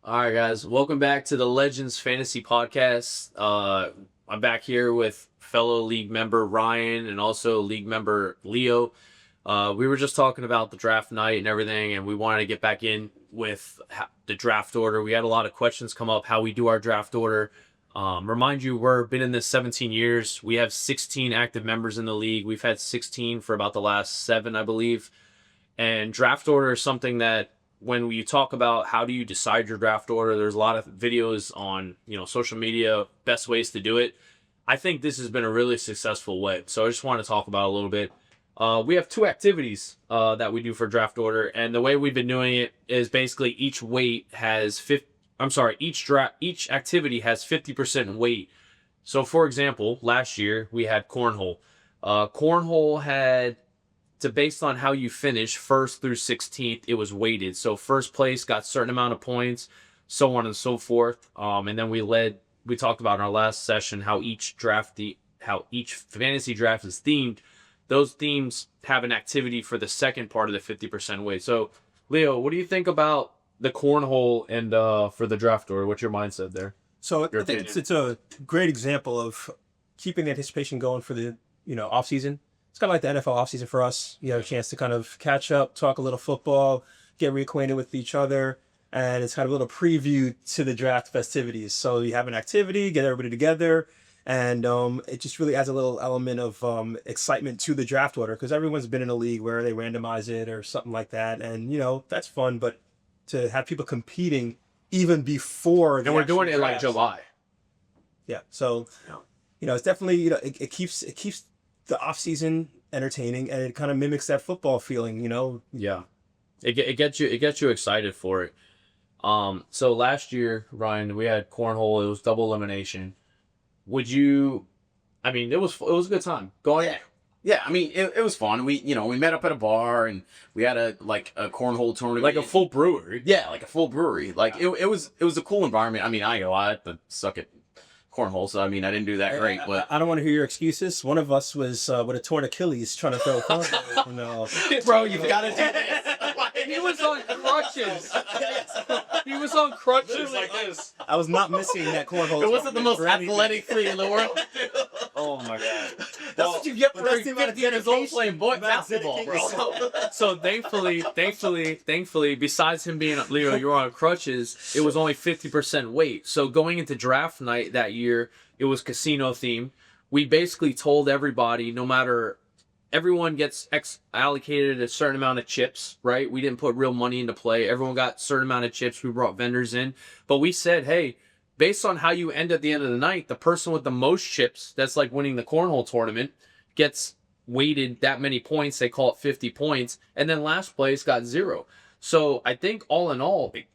All right, guys. Welcome back to the Legends Fantasy Podcast. I'm back here with fellow league member Ryan and also league member Leo. We were just talking about the draft night and everything, and we wanted to get back in with the draft order. We had a lot of questions come up, how we do our draft order. Remind you, we've been in this 17 years. We have 16 active members in the league. We've had 16 for about the last 7, I believe. And draft order is something that when you talk about how do you decide your draft order, there's a lot of videos on, social media, best ways to do it. I think this has been a really successful way. So I just want to talk about it a little bit. We have 2 activities that we do for draft order, and the way we've been doing it is basically each weight has each activity has 50% weight. So for example, last year we had Cornhole. Cornhole had based on how you finish 1st through 16th, it was weighted. So first place got a certain amount of points, so on and so forth. And then we talked about in our last session how each fantasy draft is themed. Those themes have an activity for the second part of the 50% weight. So Leo, what do you think about the Cornhole and for the draft order? What's your mindset there? So I think it's a great example of keeping the anticipation going for the off season. It's kind of like the NFL offseason for us. You have a chance to kind of catch up, talk a little football, get reacquainted with each other, and it's kind of a little preview to the draft festivities. So you have an activity, get everybody together, and it just really adds a little element of excitement to the draft order because everyone's been in a league where they randomize it or something like that, and that's fun. But to have people competing even before, and we're doing it like July. Yeah, so it's definitely it keeps the off season entertaining, and it kind of mimics that football feeling, Yeah, it gets you excited for it. So last year, Ryan, we had Cornhole. It was double elimination. It was a good time going. Yeah, I mean, it was fun. We met up at a bar and we had a cornhole tournament, like a full brewery. Yeah, like a full brewery. It was a cool environment. I mean, I had to suck at cornhole, so I didn't do that great. But I don't want to hear your excuses. One of us was with a torn Achilles trying to throw a cornhole. Bro, you've got to do this. He was on crutches. He was on crutches like this. I was not missing that cornhole. It wasn't the most athletic thing in the world. Oh my god. That's what you get for 50 years old playing basketball, bro. So thankfully, besides him being Leo, you're on crutches, it was only 50% weight. So going into draft night that year, it was casino themed. We basically told everybody, everyone gets allocated a certain amount of chips, right? We didn't put real money into play. Everyone got a certain amount of chips. We brought vendors in. But we said, hey, based on how you end at the end of the night, the person with the most chips, that's like winning the Cornhole tournament, gets weighted that many points. They call it 50 points. And then last place got 0. So I think all in all, it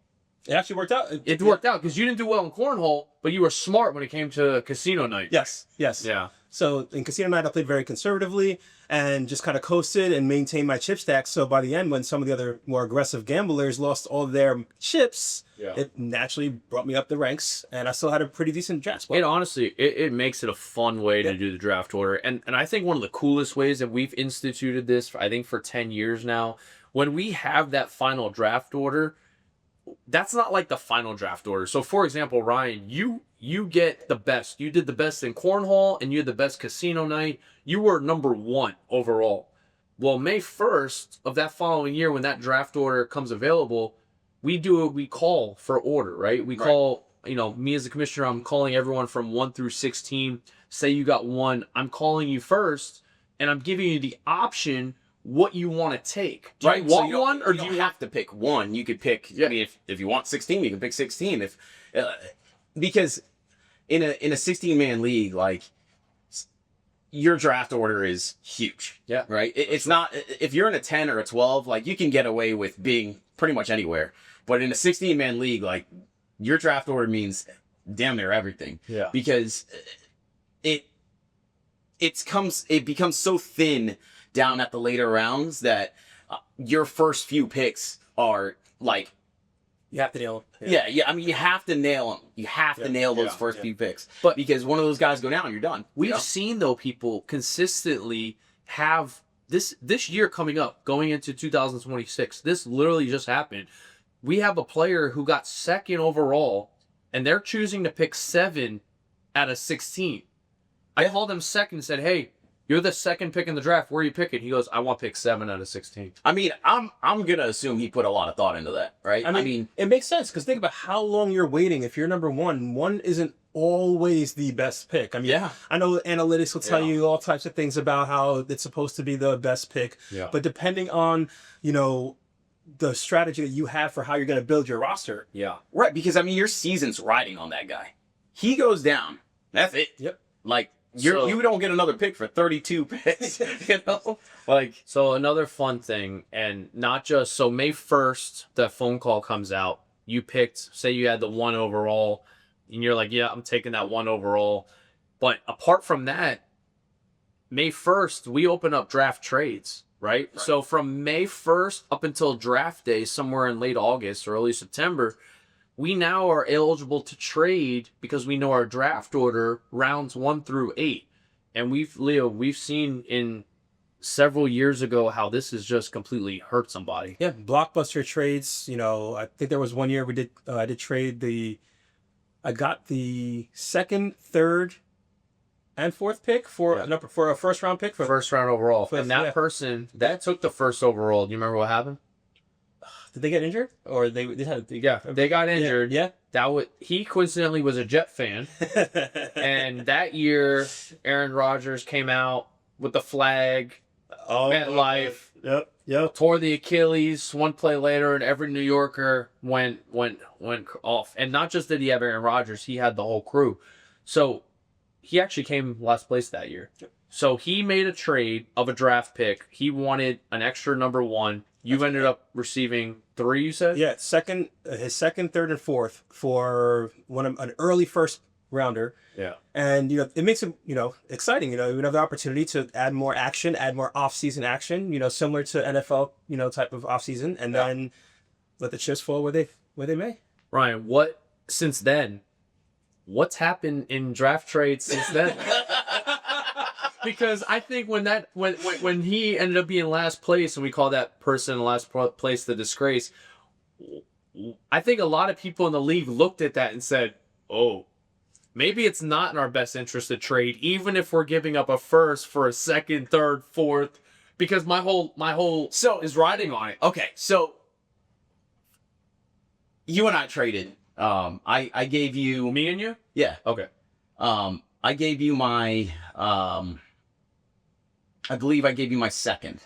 actually worked out. It worked out because you didn't do well in Cornhole, but you were smart when it came to casino night. Yes. Yeah. So in casino night, I played very conservatively and just kind of coasted and maintained my chip stack. So by the end, when some of the other more aggressive gamblers lost all their chips, it naturally brought me up the ranks, and I still had a pretty decent draft spot. It honestly, it makes it a fun way to do the draft order. And I think one of the coolest ways that we've instituted this, I think for 10 years now, when we have that final draft order, that's not like the final draft order. So for example, Ryan, you get the best. You did the best in Cornhole and you had the best casino night. You were number 1 overall. Well, May 1st of that following year, when that draft order comes available, we call for order, right? We call, me as the commissioner, I'm calling everyone from 1 through 16. Say you got 1, I'm calling you first, and I'm giving you the option what you want to take. Do you want one, or do you have to pick one? You could pick. Yeah. I mean, if you want 16, you can pick 16. Because in a 16-man league, like, your draft order is huge. Yeah. Right. It's not, if you're in a 10 or a 12, like, you can get away with being pretty much anywhere. But in a 16-man league, like, your draft order means damn near everything. Yeah. Because it becomes so thin down at the later rounds that your first few picks are like, you have to nail them. Yeah. I mean, you have to nail them. You have to nail those first few picks. But because one of those guys go down, you're done. We've seen, though, people consistently have this year coming up, going into 2026. This literally just happened. we have a player who got second overall, and they're choosing to pick 7 out of 16. I called him second and said, hey, you're the second pick in the draft. Where are you picking? He goes, I want to pick 7 out of 16. I mean, I'm gonna assume he put a lot of thought into that, right? I mean, it makes sense because think about how long you're waiting. If you're number one, one isn't always the best pick. I mean, Yeah. I know analytics will tell you all types of things about how it's supposed to be the best pick. Yeah. But depending on, you know, the strategy that you have for how you're going to build your roster. Yeah. right, because I mean, your season's riding on that guy. He goes down, that's it. Yep. Like So- you don't get another pick for 32 picks. You know, like So another fun thing, and not just, so May 1st, the phone call comes out. You picked, say you had the 1 overall, and you're like, yeah, I'm taking that 1 overall. But apart from that, May 1st, we open up draft trades, right? So from May 1st up until draft day, somewhere in late August or early September, we now are eligible to trade because we know our draft order rounds 1 through 8. And we've seen in several years ago how this has just completely hurt somebody. Yeah, blockbuster trades. You know, I think there was one year we did. I did trade I got the 2nd, 3rd, and 4th pick for a first round pick for. First round overall. And that yeah. person that took the first overall, do you remember what happened? Did they get injured or they had? Yeah, they got injured. Yeah. He coincidentally was a Jet fan. And that year, Aaron Rodgers came out with the flag, MetLife, Yep. tore the Achilles. One play later, and every New Yorker went off. And not just did he have Aaron Rodgers, he had the whole crew. So he actually came last place that year. So he made a trade of a draft pick. He wanted an extra number 1. You ended up receiving 3, you said? Yeah, his 2nd, 3rd, and 4th for an early first rounder. Yeah. And, you know, it makes it, you know, exciting. You know, you have the opportunity to add more action, add more off-season action, you know, similar to NFL, you know, type of off-season, and then let the chips fall where they may. Ryan, since then, what's happened in draft trades since then? Because I think when he ended up being last place, and we call that person in last place the disgrace, I think a lot of people in the league looked at that and said, oh, maybe it's not in our best interest to trade, even if we're giving up a first for a 2nd, 3rd, 4th, because my whole is riding on it. okay, so you and I traded. I gave you Me and you? yeah. Okay. I gave you my I believe I gave you my 2nd.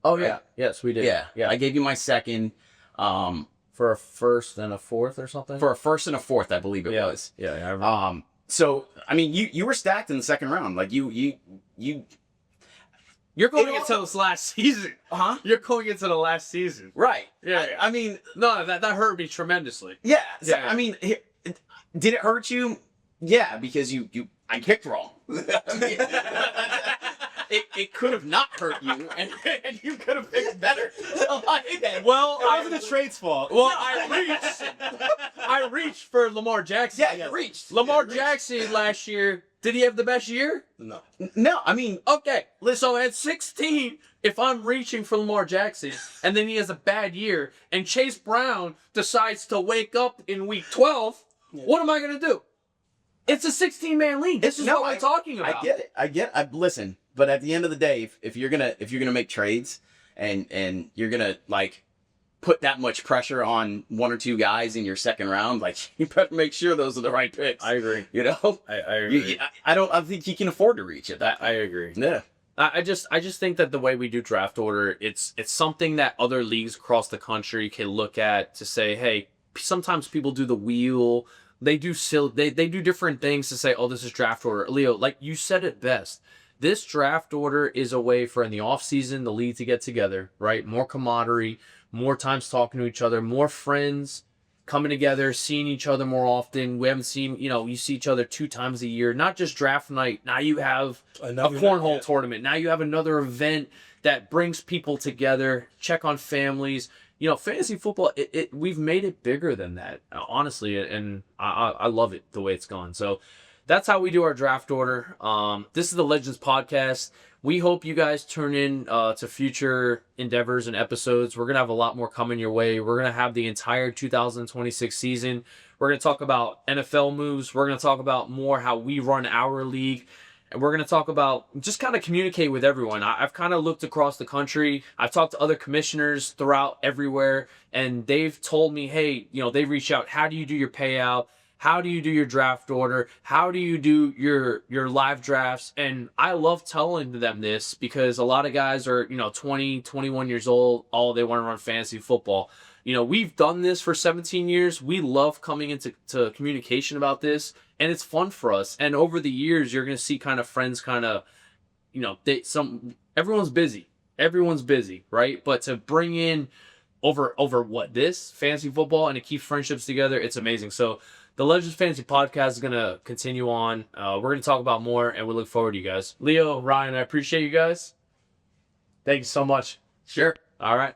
Oh yeah. Yes, we did. Yeah. I gave you my 2nd. For a 1st and a 4th or something. For a 1st and a 4th, I believe it was. Yeah, I remember. So I mean, you were stacked in the 2nd round. Like you. You're going into this last season. Huh? You're going into the last season. Right. Yeah. I mean, No, that hurt me tremendously. yeah. So, Yeah. I mean, did it hurt you? Yeah, because I picked wrong. It could have not hurt you, and you could have picked better. Well, It wasn't the trade's fault. Well, I reached for Lamar Jackson. Yeah, you reached. Lamar Jackson last year, did he have the best year? No, I mean, Okay, so at 16, if I'm reaching for Lamar Jackson and then he has a bad year and Chase Brown decides to wake up in week 12, what am I going to do? It's a 16-man league. This is what we're talking about. I get it. Listen, but at the end of the day, if you're gonna make trades and you're gonna like put that much pressure on 1 or 2 guys in your 2nd round, like you better make sure those are the right picks. I agree. You know, I agree. I think he can afford to reach it. I agree. Yeah. I just think that the way we do draft order, it's something that other leagues across the country can look at to say, hey, sometimes people do the wheel. They do they do different things to say, oh, this is draft order. Leo, like you said it best. This draft order is a way for in the offseason the league to get together, right? More camaraderie, more times talking to each other, more friends coming together, seeing each other more often. We haven't seen, you see each other 2 times a year, not just draft night. Now you have Another a cornhole tournament. Now you have another event that brings people together, check on families. Fantasy football, we've made it bigger than that, honestly, and I love it the way it's gone. So that's how we do our draft order. This is the Legends Podcast. We hope you guys turn in to future endeavors and episodes. We're going to have a lot more coming your way. We're going to have the entire 2026 season. We're going to talk about NFL moves. We're going to talk about more how we run our league. And we're going to talk about just kind of communicate with everyone. I've kind of looked across the country. I've talked to other commissioners throughout everywhere. And they've told me, hey, they've reached out. How do you do your payout? How do you do your draft order? How do you do your live drafts? And I love telling them this because a lot of guys are, 20, 21 years old. All they want to run fantasy football. We've done this for 17 years. We love coming into communication about this, and it's fun for us. And over the years, you're going to see kind of friends everyone's busy. Everyone's busy, right? But to bring in over this fantasy football and to keep friendships together, it's amazing. So the Legends Fantasy Podcast is going to continue on. We're going to talk about more, and we look forward to you guys. Leo, Ryan, I appreciate you guys. Thank you so much. Sure. All right.